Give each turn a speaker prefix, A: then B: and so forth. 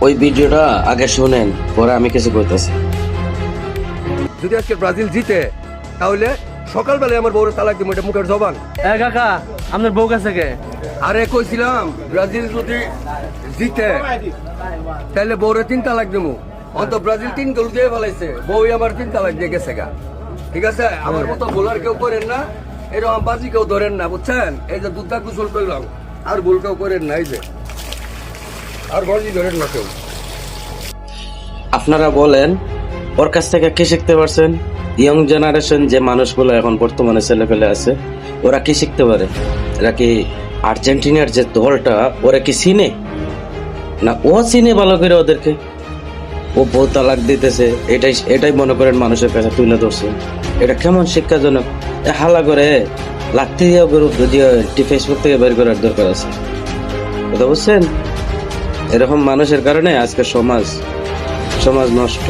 A: ওই ভিডিওটা আগে শুনেন, পরে আমি কিছু কইতাছি।
B: যদি আজকে ব্রাজিল জিতে তাহলে সকালবেলায় আমার বউরে তালাক দিব, এটা মুখের জবান।
C: কাকা আপনার বউ কাছে কে?
B: আরে কইছিলাম ব্রাজিল যদি জিতে তাহলে বউরে 3 তালাক দেবো। অন্ত ব্রাজিল 3 গোল দিয়ে ফেলাইছে, বউ আমার 3 তালাক দিয়ে গেছে গা। ঠিক আছে, আমার মতো বোলার কেউ করেন না, এরকম বাজি কেউ ধরেন না, বুঝছেন? এই যে দুধটা কুশল করলাম, আর ভুল কেউ করেন না, এই যে আর বাজি ধরেন না কেউ।
A: আপনারা বলেন, ওর কাছ থেকে কি শিখতে পারছেন? ইয়ং জেনারেশন যে মানুষগুলো এখন বর্তমানে ছেলেপেলে আছে, ওরা কি শিখতে পারে? এরা কি আর্জেন্টিনার যে দলটা, ওরা কি চিনে না? ও চিনে ভালো করে ওদেরকে। ও বউ তালাক দিতেছে, এটাই মনে করেন মানুষের কাছে তুলে ধরছে। এটা কেমন শিক্ষাজনক? হালা করে লাগতে দিয়েও যদিও ফেসবুক থেকে বের করার দরকার আছে, কথা বুঝছেন? এরকম মানুষের কারণে আজকে সমাজ নষ্ট।